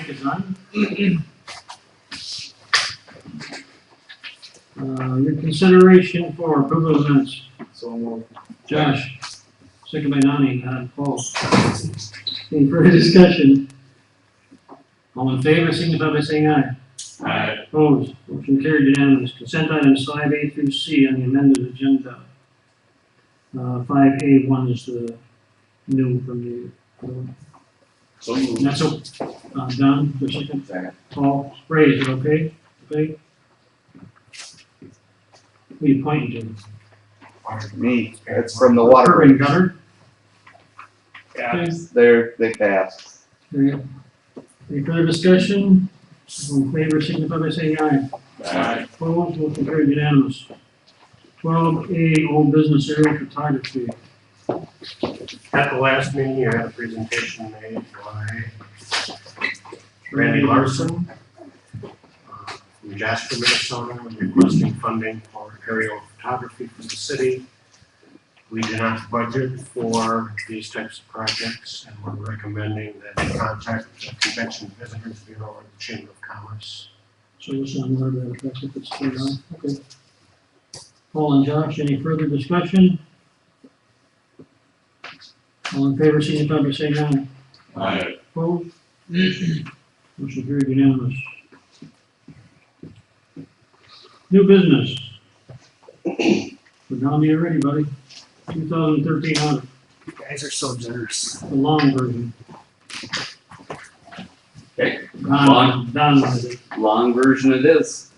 Mike is on. Your consideration for approval of minutes. So moved. Josh, second by Donnie, Paul. Any further discussion? All in favor, signify by saying aye. Aye. Opposed, motion carried unanimous. Consent items 5A through C on the amended agenda. 5A1 is the new from the, So moved. that's Don, for a second. Second. Paul, Ray, is it okay? Okay? Who are you pointing Me, it's from the to? water. Curb and gutter? Yeah. They passed. There you go. Any further discussion? All in favor, signify by saying aye. Aye. Opposed, motion carried unanimous. 12A, old business area photography. At the last meeting, you had a presentation made by Randy Larson from Jasper, Minnesota, requesting funding for aerial photography for the city. We do not budget for these types of projects, and we're recommending that you contact the Convention Visitors Bureau or the Chamber of Commerce. So this is on that effect if it's turned on. Okay. Paul and Josh, any further discussion? All in favor, signify by saying aye. Aye. Opposed? Motion carried unanimous. New business. We're down to you ready, buddy. 2013 audit, You guys are so generous. the long version. Okay. Don wanted it. Long version it is.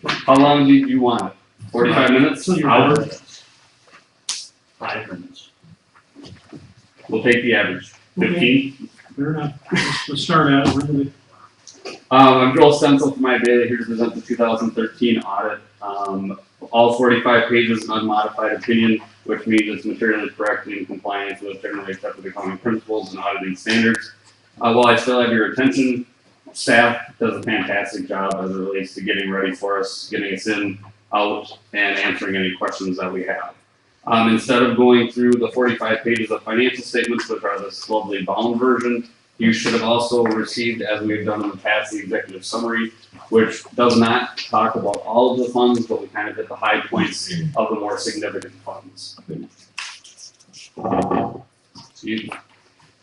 How long do you want it? 45 minutes? So you're- Hour? 5 minutes. We'll take the average. 15? Fair enough. Let's start out. Where do we- I'm Joel Stencil from my Bailey here to present the 2013 audit. All 45 pages unmodified opinion, which means it's materially correct and in compliance with generally accepted accounting principles and auditing standards. While I still have your attention, staff does a fantastic job as it relates to getting ready for us, getting us in, out, and answering any questions that we have. Instead of going through the 45 pages of financial statements, which are this lovely bound version, you should have also received, as we've done in the past, the executive summary, which does not talk about all of the funds, but we kind of hit the high points of the more significant funds.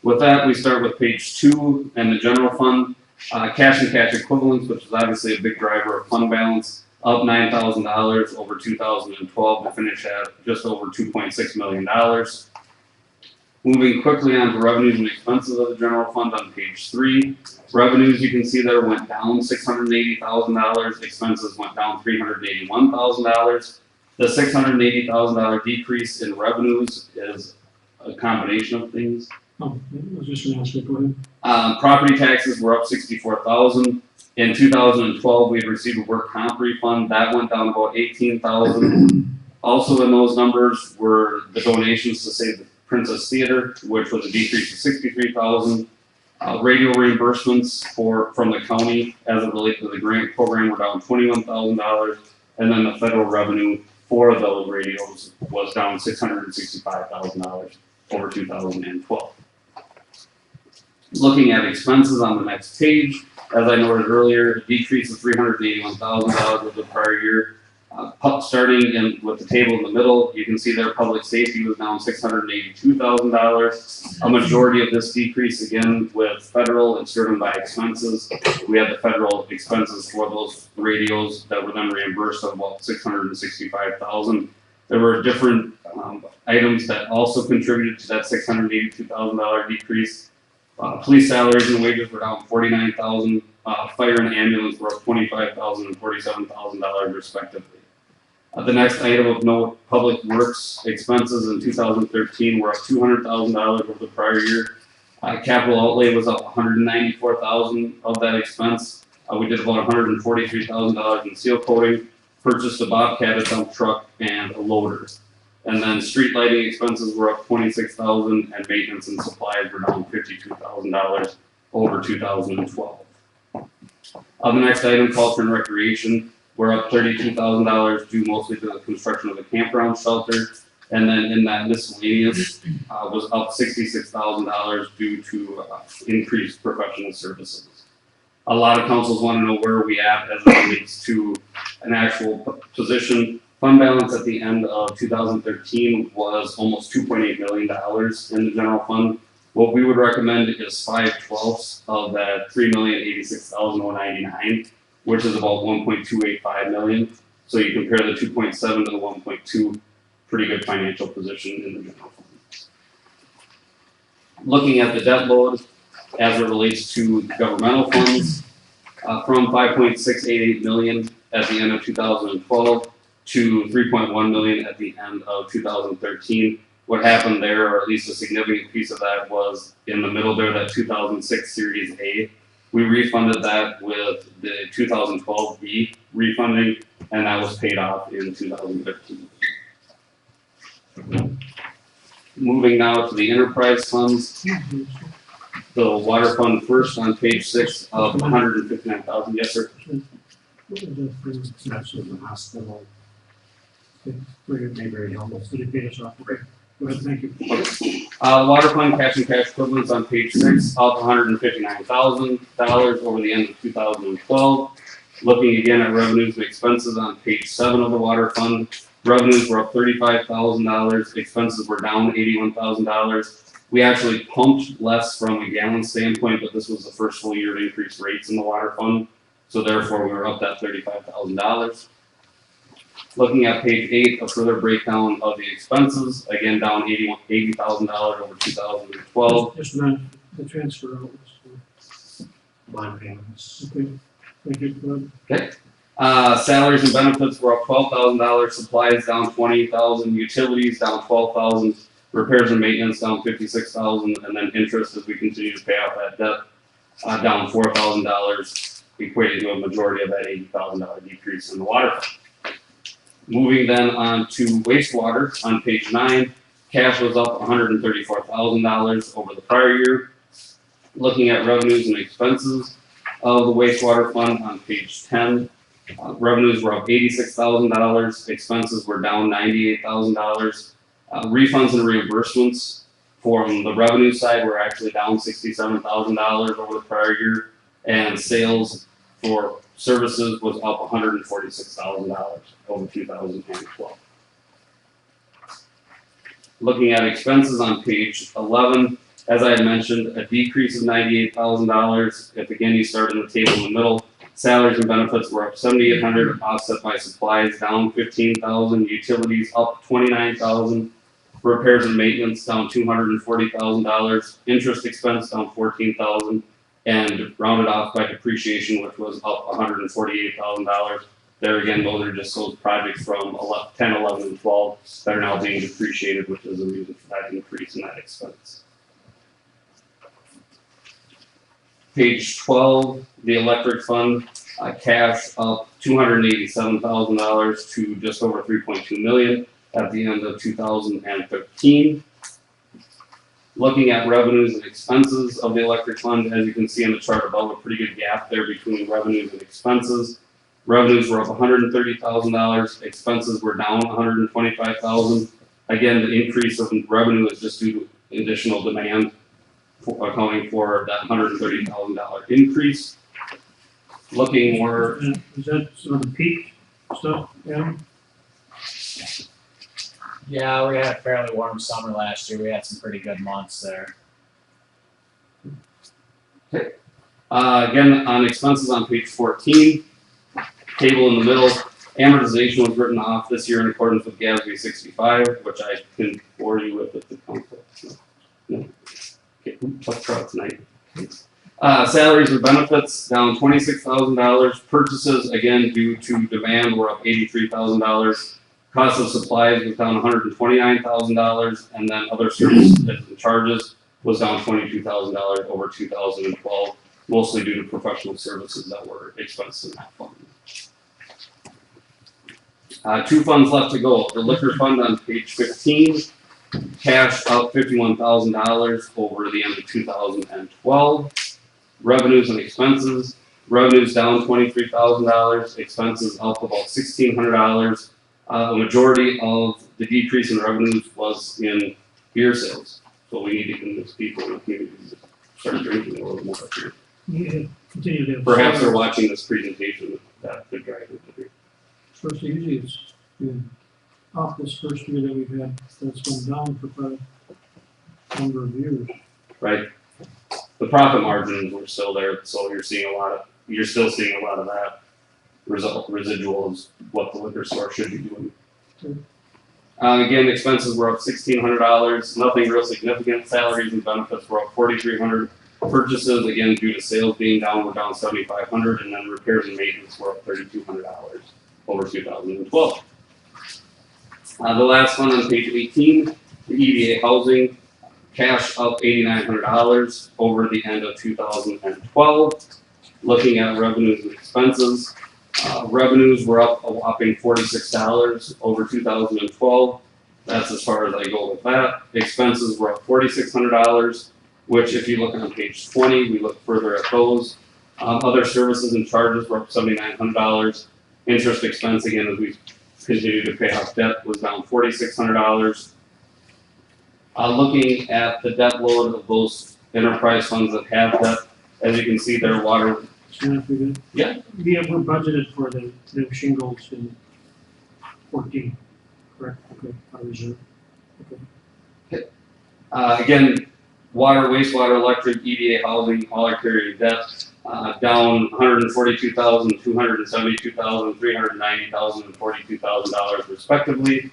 With that, we start with page 2 and the general fund. Cash and cash equivalents, which is obviously a big driver of fund balance, up $9,000 over 2012 to finish at just over $2.6 million. Moving quickly on to revenues and expenses of the general fund on page 3. Revenues, you can see there went down $680,000. Expenses went down $381,000. The $680,000 decrease in revenues is a combination of things. Oh, I was just gonna ask you, go ahead. Property taxes were up $64,000. In 2012, we had received a work comp refund. That went down about $18,000. Also in those numbers were the donations to Save the Princess Theater, which was a decrease of $63,000. Radio reimbursements from the county as it relates to the grant program were down $21,000. And then the federal revenue for those radios was down $665,000 over 2012. Looking at expenses on the next page, as I noted earlier, a decrease of $381,000 over the prior year. Starting with the table in the middle, you can see there public safety was down $682,000. A majority of this decrease, again, with federal, it's driven by expenses. We had the federal expenses for those radios that were then reimbursed of about $665,000. There were different items that also contributed to that $682,000 decrease. Police salaries and wages were down $49,000. Fire and ambulance were up $25,000 and $47,000 respectively. The next item of note, public works expenses in 2013 were up $200,000 over the prior year. Capital outlay was up $194,000 of that expense. We did about $143,000 in seal coating, purchased a Bobcat, a dump truck, and a loader. And then street lighting expenses were up $26,000 and maintenance and supplies were down $52,000 over 2012. The next item, culture and recreation, we're up $32,000 due mostly to the construction of the campground shelter. And then in that miscellaneous was up $66,000 due to increased professional services. A lot of councils want to know where we at as it relates to an actual position. Fund balance at the end of 2013 was almost $2.8 million in the general fund. What we would recommend is 5/12 of that $3,086,199, which is about 1.285 million. So you compare the 2.7 to the 1.2, pretty good financial position in the general fund. Looking at the debt load as it relates to governmental funds, from 5.688 million at the end of 2012 to 3.1 million at the end of 2013. What happened there, or at least a significant piece of that, was in the middle there, that 2006 Series A. We refunded that with the 2012 B refunding, and that was paid off in 2013. Moving now to the enterprise funds. The water fund first on page 6 of 159,000. Yes, sir. That's with the hospital. Mayberry Hills. Did it pay us off? Okay. Go ahead, thank you. Water fund cash and cash equivalents on page 6, up $159,000 over the end of 2012. Looking again at revenues and expenses on page 7 of the water fund, revenues were up $35,000, expenses were down $81,000. We actually pumped less from a gallon standpoint, but this was the first full year to increase rates in the water fund, so therefore we were up that $35,000. Looking at page 8, a further breakdown of the expenses, again down $80,000 over 2012. Just a minute, the transfer out was, Bond payments. okay, thank you, go ahead. Salaries and benefits were up $12,000, supplies down $20,000, utilities down $12,000, repairs and maintenance down $56,000, and then interest as we continue to pay off that debt, down $4,000, equating to a majority of that $80,000 decrease in the water fund. Moving then on to wastewater on page 9, cash was up $134,000 over the prior year. Looking at revenues and expenses of the wastewater fund on page 10, revenues were up $86,000, expenses were down $98,000. Refunds and reimbursements from the revenue side were actually down $67,000 over the prior year, and sales for services was up $146,000 over 2012. Looking at expenses on page 11, as I had mentioned, a decrease of $98,000. If again you start in the table in the middle, salaries and benefits were up $7,800, offset by supplies down $15,000, utilities up $29,000, repairs and maintenance down $240,000, interest expense down $14,000, and rounded off by depreciation, which was up $148,000. There again, those are just those projects from 10, 11, and 12 that are now being depreciated, which is the reason for that increase in that expense. Page 12, the electric fund, cash up $287,000 to just over 3.2 million at the end of 2013. Looking at revenues and expenses of the electric fund, as you can see on the chart above, a pretty good gap there between revenues and expenses. Revenues were up $130,000, expenses were down $125,000. Again, the increase of revenue is just due to additional demand, accounting for that $130,000 increase. Looking more. Is that sort of the peak stuff, Adam? Yeah, we had a fairly warm summer last year. We had some pretty good months there. Again, on expenses on page 14, table in the middle, amortization was written off this year in accordance with GASB 65, which I can bore you with at the council. No. Okay, tough crowd tonight. Salaries and benefits down $26,000. Purchases, again, due to demand, were up $83,000. Cost of supplies was down $129,000, and then other services and charges was down $22,000 over 2012, mostly due to professional services that were expensed in that fund. Two funds left to go. The liquor fund on page 15, cash up $51,000 over the end of 2012. Revenues and expenses. Revenues down $23,000, expenses up about $1,600. A majority of the decrease in revenues was in beer sales. So we need to convince people in the community to start drinking a little more beer. Yeah, continue to have. Perhaps they're watching this presentation, that could drive it to be. First, usually it's been off this first year that we've had, that's been down for quite a number of years. Right? The profit margins were still there, so you're still seeing a lot of that residual is what the liquor store should be doing. Again, expenses were up $1,600, nothing real significant. Salaries and benefits were up $4,300. Purchases, again, due to sales being down, were down $7,500, and then repairs and maintenance were up $3,200 over 2012. The last one on page 18, the EDA housing, cash up $8,900 over the end of 2012. Looking at revenues and expenses, revenues were up a whopping $46 over 2012. That's as far as I go with that. Expenses were up $4,600, which if you look on page 20, we look further at those. Other services and charges were up $7,900. Interest expense, again, as we continue to pay off debt, was down $4,600. Looking at the debt load of those enterprise funds that have debt, as you can see, their water. Yeah, we did. Yeah. Yeah, we're budgeted for the shingles in 14, correct? Okay, our reserve. Okay. Again, water, wastewater, electric, EDA housing, all are carrying debt, down $142,000, $272,000, $390,000, and $42,000 respectively.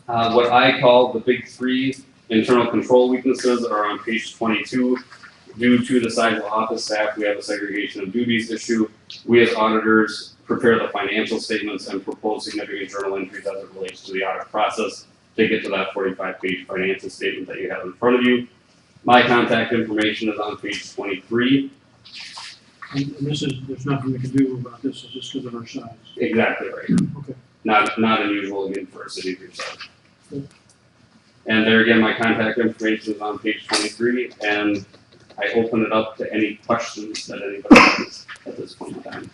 What I call the big three internal control weaknesses are on page 22. Due to the size of the office staff, we have a segregation of duties issue. We as auditors prepare the financial statements and propose significant journal entries as it relates to the audit process to get to that 45-page financial statement that you have in front of you. My contact information is on page 23. And this is, there's nothing we can do about this, it's just because of our size. Exactly right. Okay. Not unusual again for a city of your size. Okay. And there again, my contact information is on page 23, and I open it up to any questions that anybody has at this point in time.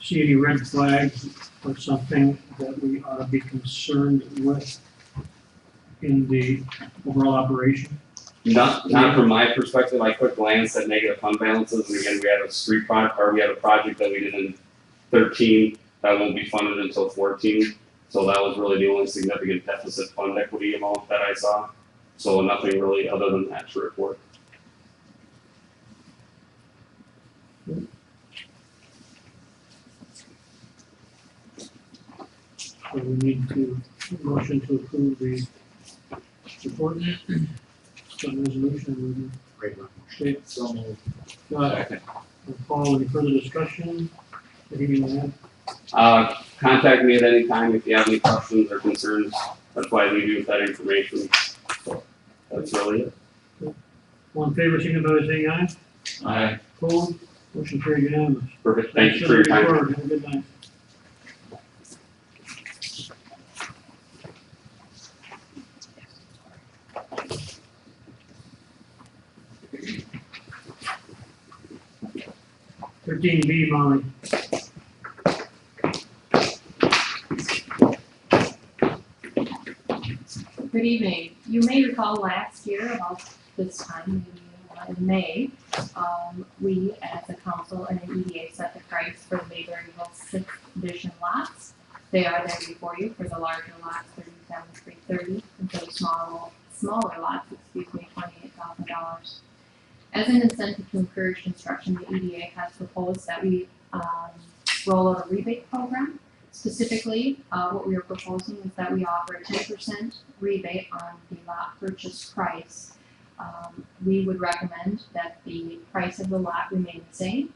See any red flags or something that we ought to be concerned with in the overall operation? Not from my perspective. I quick glance at negative fund balances, and again, we had a we had a project that we did in 13 that won't be funded until 14. So that was really the only significant deficit fund equity amount that I saw. So nothing really other than that to report. So we need to, motion to approve the report. Some resolution, Regular. okay, So moved. Paul, any further discussion? Anything to add? Contact me at any time if you have any questions or concerns. That's why I leave you with that information. So that's really it. All in favor, signify by saying aye. Aye. Opposed? Motion carried unanimous. Perfect. Thank you for your Thanks time. the report. Have a good night. Thirteen B, Molly. Good evening. You may recall last year about this time, maybe in May, we as a council and an EDA set the price for the Mayberry Hill 6th edition lots. They are there before you for the larger lots, $37,330, and for the smaller lots, $28,000. As an incentive to encourage construction, the EDA has proposed that we roll out a rebate program. Specifically, what we are proposing is that we offer a 10% rebate on the lot purchase price. We would recommend that the price of the lot remain the same,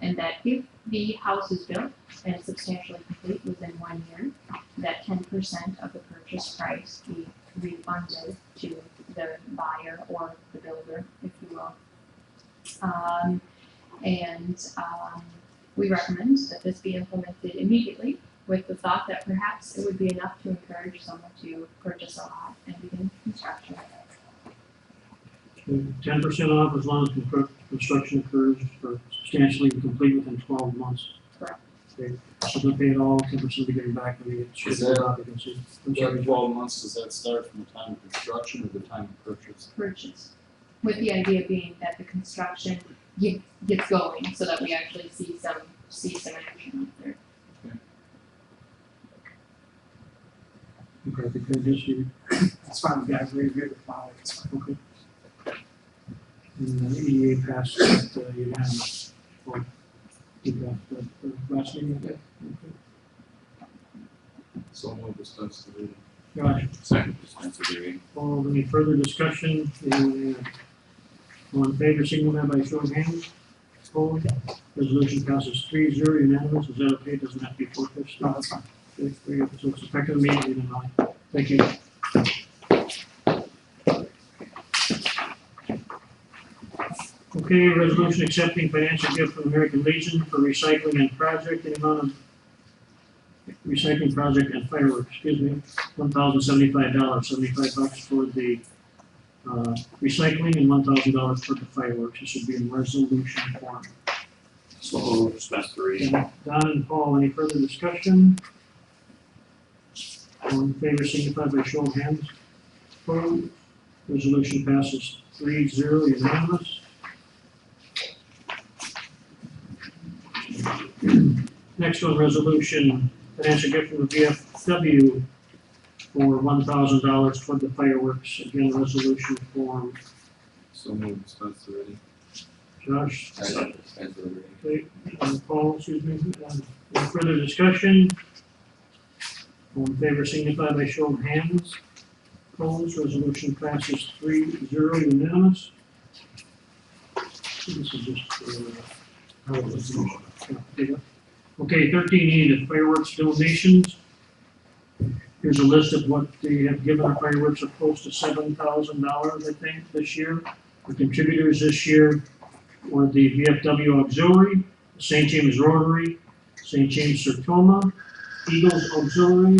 and that if the house is built and substantially complete within 1 year, that 10% of the purchase price be refunded to the buyer or the builder, if you will. We recommend that this be implemented immediately, with the thought that perhaps it would be enough to encourage someone to purchase a lot and begin construction. 10% off as long as construction occurs or substantially complete within 12 months. Correct. Okay, so they'll pay it all, 10% be getting back to the scheduled occupancy. I'm sorry. 12 months, does that start from the time of construction or the time of purchase? Purchase, with the idea being that the construction gets going, so that we actually see some action out there. Okay, because this year, That's fine, guys, we're good with Molly, it's fine. okay. And the EDA passed that unanimous. Or you passed the last meeting, okay? So we'll discuss the reading. Josh, Second, dispense with the reading. all, any further discussion? All in favor, signify by show of hands. Opposed? Resolution passes 3-0 unanimous. Is that okay? Doesn't have to be four fifths? No, that's fine. Okay, very good. So it's effective immediately then, aye. Thank you. Okay, resolution accepting financial gift from American Legion for recycling and project in the amount of recycling project and fireworks, $1,075, $75 for the recycling and $1,000 for the fireworks. This would be in resolution form. So dispense with the reading. Don and Paul, any further discussion? All in favor, signify by show of hands. Opposed? Resolution passes 3-0 unanimous. Next one, resolution, financial gift from the VFW for $1,000 toward the fireworks. Again, resolution form. So we'll dispense the reading. Josh? Second, dispense with the reading. Okay, Paul, excuse me. Any further discussion? All in favor, signify by show of hands. Opposed, resolution passes 3-0 unanimous. This is just, okay, 13E, the fireworks donations. Here's a list of what they have given our fireworks of close to $7,000, I think, this year. The contributors this year were the VFW Auxiliary, St. James Rotary, St. James Sertoma, Eagles Auxiliary,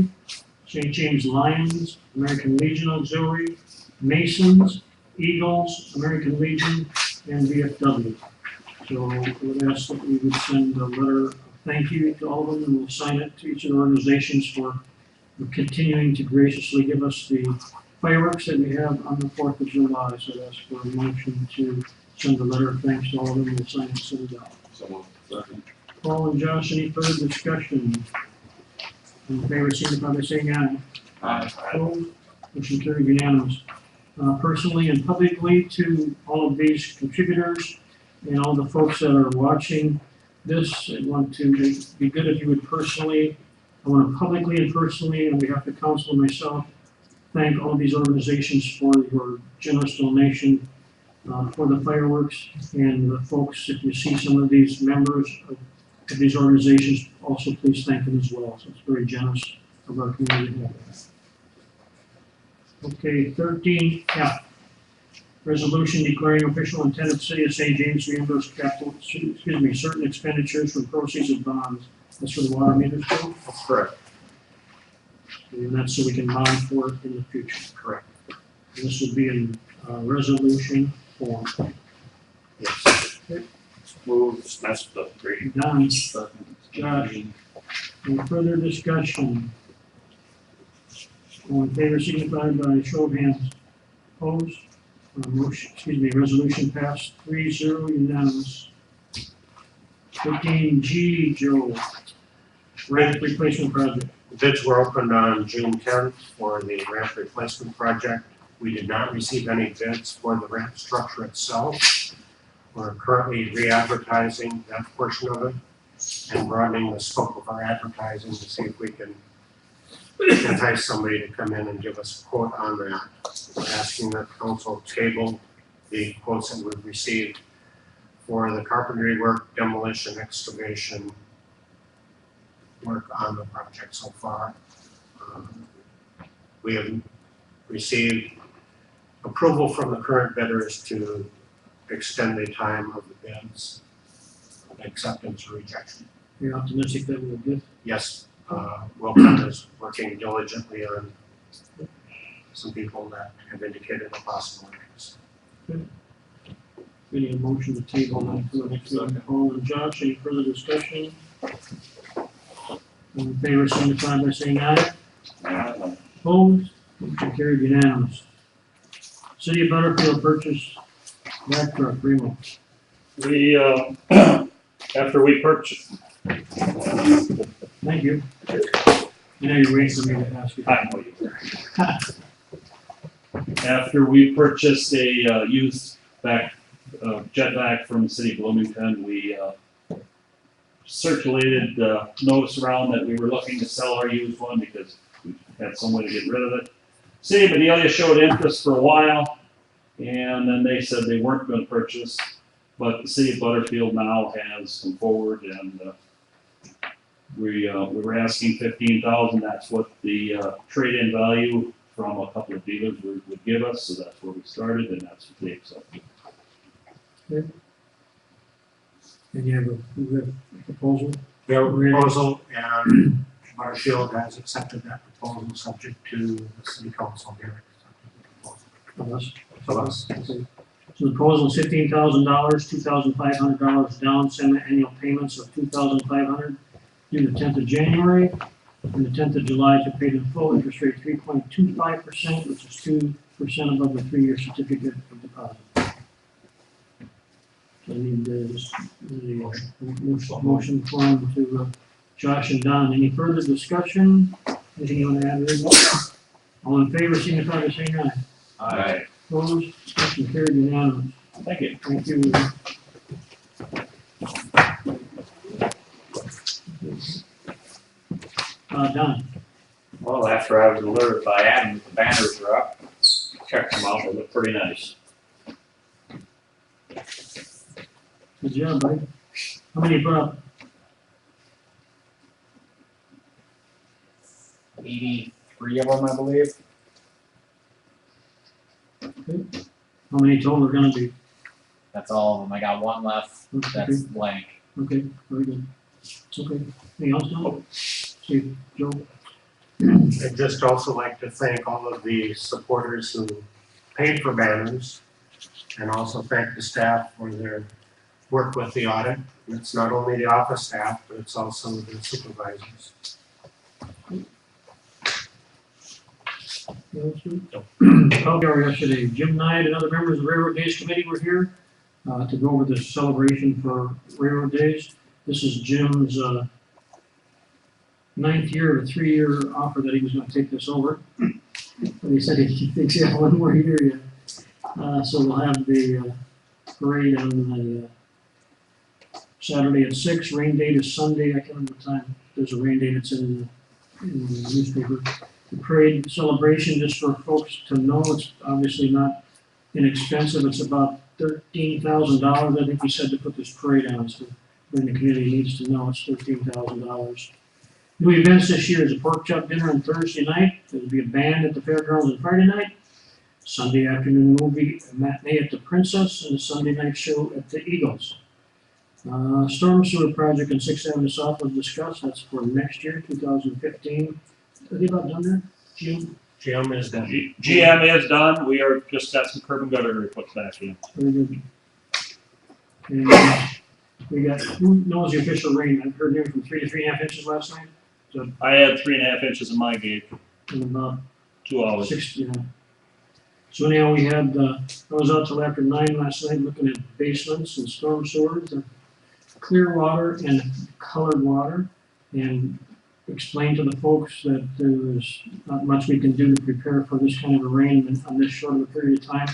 St. James Lions, American Legion Auxiliary, Masons, Eagles, American Legion, and VFW. So I would ask that we would send a letter of thank you to all of them, and we'll sign it to each of the organizations for continuing to graciously give us the fireworks that we have on the 4th of July. So I'd ask for a motion to send a letter of thanks to all of them, we'll sign it and send it out. So second. Paul and Josh, any further discussion? In favor, signify by saying aye. Aye. Opposed? Motion carried unanimous. Personally and publicly to all of these contributors and all the folks that are watching this, I want to, it'd be good if you would personally, I want to publicly and personally, on behalf of the council and myself, thank all of these organizations for your generous donation for the fireworks. And the folks, if you see some of these members of these organizations, also please thank them as well. So it's very generous of our community to have that. Okay, 13F, resolution declaring official intent of City of St. James to reimburse certain expenditures from proceeds of bonds. That's for the water meters bill, That's correct. and that's so we can bond for it in the future. Correct. And this will be in resolution form. Yes. Move dispense with the reading. Don, Second. Josh, any further discussion? All in favor, signify by show of hands. Opposed? Resolution passed 3-0 unanimous. 13G, Joe, ramp replacement project. Bids were opened on June 10th for the ramp replacement project. We did not receive any bids for the ramp structure itself. We're currently re-advertising that portion of it and broadening the scope of our advertising to see if we can entice somebody to come in and give us a quote on that. We're asking that council table the quotes that we've received for the carpentry work, demolition, excavation work on the project so far. We have received approval from the current bidders to extend the time of the bids, acceptance or rejection. You're optimistic that we'll get. Yes, Wilcott is working diligently on some people that have indicated a possible interest. We need a motion to table that for the next meeting. Paul and Josh, any further discussion? All in favor, signify by saying aye. Aye. Opposed? Motion carried unanimous. City of Butterfield purchase back truck, Remo. We, after we purchased, Thank you. You know, you're waiting for me to ask you. I know you were. After we purchased a, used jetback from the city of Bloomington, we, circulated, notice around that we were looking to sell our used one because we had some way to get rid of it. City of Adelia showed interest for a while, and then they said they weren't gonna purchase, but the city of Butterfield now has come forward and, we were asking 15,000. That's what the trade-in value from a couple of dealers would give us, so that's where we started, and that's what they accepted. And you have a proposal? We have a proposal, and Marshfield has accepted that proposal, subject to the city council hearing. Of us? Of us. Okay. So the proposal is $15,000, $2,500 down, semi-annual payments of $2,500 due the 10th of January, and the 10th of July to pay in full, interest rate 3.25%, which is 2% above the 3-year certificate of deposit. So I need the motion form to Josh and Don. Any further discussion? Anything you want to add, Rick? All in favor, signify by saying aye. Aye. Opposed, motion carried unanimous. Thank you. Thank you. Don, Well, after I was alerted by Adam that the banners were up, checked them out, they look pretty nice. good job, buddy. How many you put up? 83 of them, I believe. How many total are gonna be? That's all of them. I got one left that's blank. Okay, very good. Okay, anything else, Don? Steve, Joe? I'd just also like to thank all of the supporters who paid for banners, and also thank the staff for their work with the audit. It's not only the office staff, but it's also the supervisors. Probably our yesterday, Jim Knight and other members of the Railroad Days Committee were here to go over the celebration for Railroad Days. This is Jim's 9th year of a 3-year offer that he was gonna take this over. But he said he thinks he has one more year yet. So we'll have the parade on the Saturday at 6, rain date is Sunday, I can't remember what time. There's a rain date, it's in the newspaper. The parade celebration, just for folks to know, it's obviously not inexpensive, it's about $13,000, I think we said, to put this parade on, so when the community needs to know, it's $13,000. New events this year is a pork chop dinner on Thursday night, there'll be a band at the fairgrounds on Friday night, Sunday afternoon movie, a matinee at the Princess, and a Sunday night show at the Eagles. Storm sewer project on 6th Avenue South was discussed, that's for next year, 2015. Are they about done there? Jim? Jim is done. GM is done. We are just got some curb and gutter to put back in. Very good. And we got, who knows the official rain? I've heard near from 3 to 3.5 inches last night. So I had 3.5 inches in my gate, in about 2 hours. 6, So anyhow, we had, I was out till after 9 last night looking at basements and storm sewers, clear water and colored water, and explained to the folks that there was not much we can do to prepare for this kind of a rain on this short of a period of time.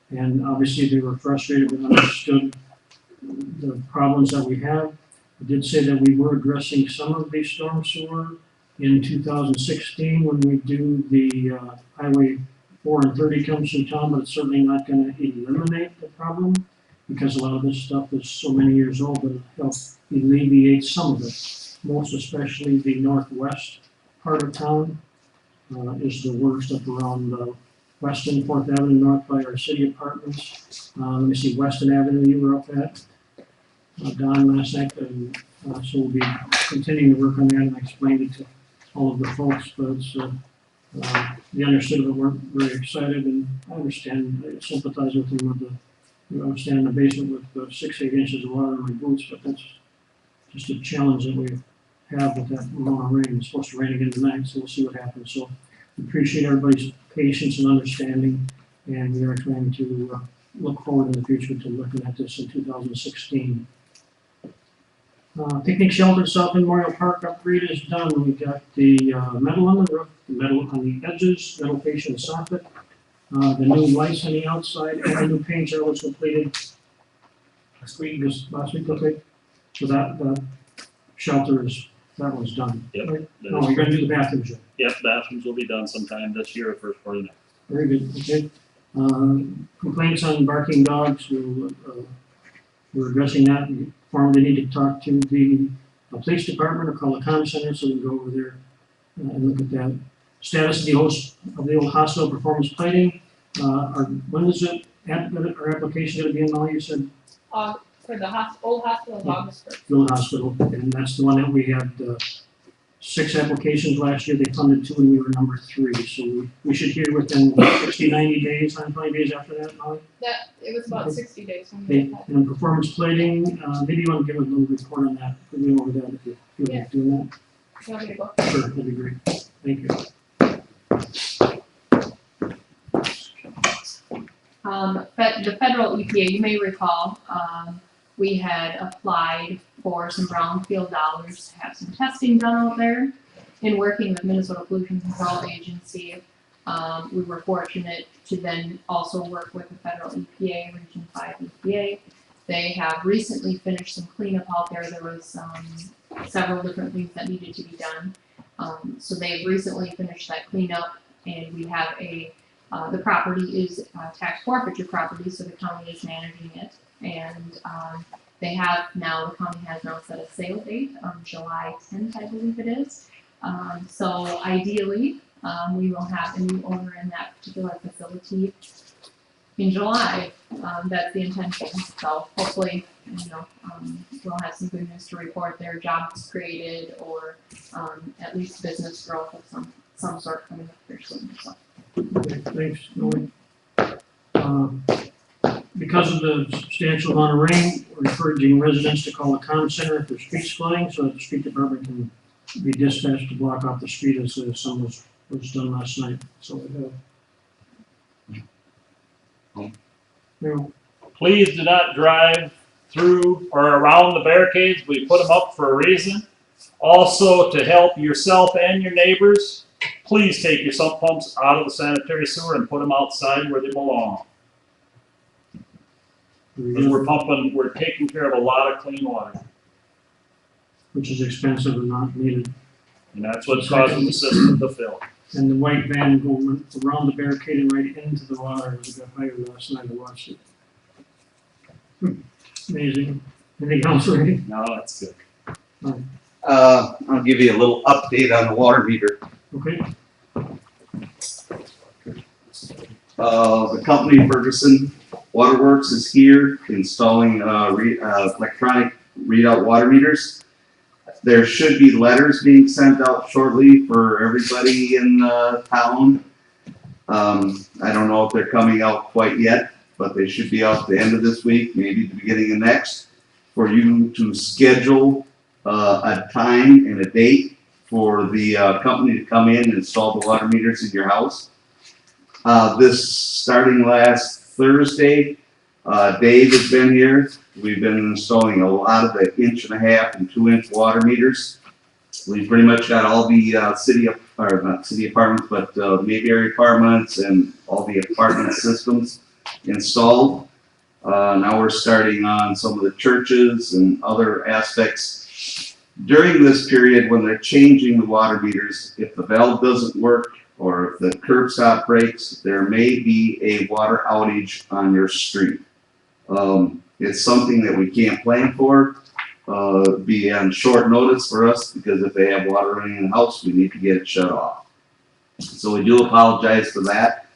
And obviously they were frustrated but understood the problems that we have. I did say that we were addressing some of the storm sewer in 2016 when we do the Highway 4 and 30 comes through town, but it's certainly not gonna eliminate the problem because a lot of this stuff is so many years old that it'll help alleviate some of it. Most especially the northwest part of town is the worst up around Weston, 4th Avenue North by our city apartments. Let me see, Weston Avenue you were up at, Don last night, and so we'll be continuing to work on that, and I explained it to all of the folks, but it's, the understood of it weren't very excited, and I understand, I sympathize with them with the, I was standing in the basement with 6-8 inches of water in my boots, but that's just a challenge that we have with that amount of rain. It's supposed to rain again tonight, so we'll see what happens. So we appreciate everybody's patience and understanding, and we are trying to look forward in the future to looking at this in 2016. Picnic shelter South End Memorial Park upgrade is done. We got the metal on the roof, the metal on the edges, metal fascia and soffit. The new lights on the outside, and the new paint job was completed last week, okay? So that shelter that was done. Yep. Right? No, you're gonna do the bathrooms yet. Yep, bathrooms will be done sometime this year or first part of next. Very good, okay. Complaints on barking dogs, we're addressing that. We formally need to talk to the police department or call the comm center so we can go over there and look at that. Status of the old hospital performance plating, when is it, our application gonna be in, Molly, you said? For the old hospital of August first. The old hospital, and that's the one that we had, 6 applications last year, they funded 2 and we were number 3, so we should hear within 60, 90 days, 120 days after that, Molly? It was about 60 days when Okay, and performance plating, maybe you wanna give a little report on that, we'll go over that if you feel like doing that. You want me to go? Sure, that'd be great, thank you. The federal EPA, you may recall, we had applied for some brownfield dollars to have some testing done out there. In working with Minnesota Pollution Control Agency, we were fortunate to then also work with the federal EPA, Region 5 EPA. They have recently finished some cleanup out there. There was several different things that needed to be done. So they've recently finished that cleanup, and we have the property is tax forfeiture property, so the county is managing it. And the county has now set a sale date of July 10th, I believe it is. So ideally, we will have a new owner in that particular facility in July. That's the intention. So hopefully, we'll have some good news to report there, jobs created, or at least business growth of some sort coming up here soon. So. Okay, thanks, Noe. Because of the substantial amount of rain, we're encouraging residents to call the comm center if there's street flooding, so that the street department can be dispatched to block off the street as some was done last night, so we have. Please do not drive through or around the barricades. We put them up for a reason. Also, to help yourself and your neighbors, please take your sump pumps out of the sanitary sewer and put them outside where they belong. We're taking care of a lot of clean water. Which is expensive and not needed. And that's what's causing the system to fill. And the white van going around the barricade and right into the water, it got higher last night, I watched it. Amazing. Anything else, Randy? No, that's good. I'll give you a little update on the water meter. Okay, The company Ferguson Waterworks is here installing electronic readout water meters. There should be letters being sent out shortly for everybody in town. I don't know if they're coming out quite yet, but they should be out at the end of this week, maybe the beginning of next, for you to schedule a time and a date for the company to come in and install the water meters in your house. This starting last Thursday, Dave has been here. We've been installing a lot of the 1.5 and 2-inch water meters. We've pretty much got all the not city apartments, but Mayberry apartments and all the apartment systems installed. Now we're starting on some of the churches and other aspects. During this period when they're changing the water meters, if the valve doesn't work or if the curb stop breaks, there may be a water outage on your street. It's something that we can't plan for, be on short notice for us, because if they have water running in the house, we need to get it shut off. So we do apologize for that.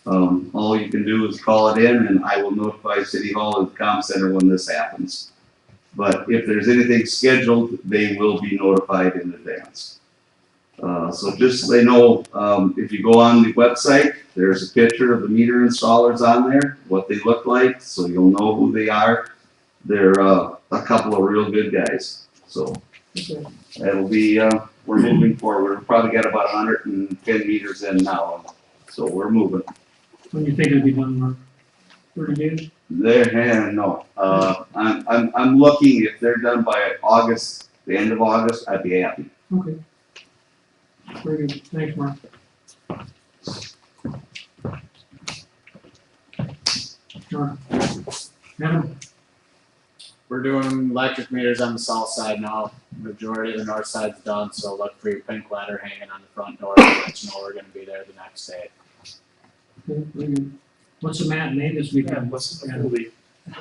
All you can do is call it in and I will notify City Hall and the comm center when this happens. But if there's anything scheduled, they will be notified in advance. So just so they know, if you go on the website, there's a picture of the meter installers on there, what they look like, so you'll know who they are. They're a couple of real good guys. So that'll be, we're moving forward. We've probably got about 110 meters in now, so we're moving. when do you think it'll be done, Mark? 30 days? No, I'm looking, if they're done by August, the end of August, I'd be happy. Okay. Very good, thanks, Mark. Sure. Adam? We're doing electric meters on the south side now. Majority of the north side's done, so look for your pink ladder hanging on the front door to let you know we're gonna be there the next day. Okay, very good. What's the matinee this weekend? What's the movie?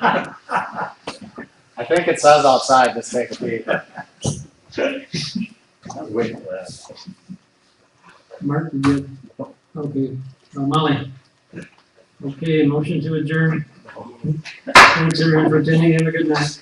I think it says outside, just take a peek. I was waiting for that. Mark, you good? Okay, Molly? Okay, motion to adjourn. Thanks everyone for attending, have a good night.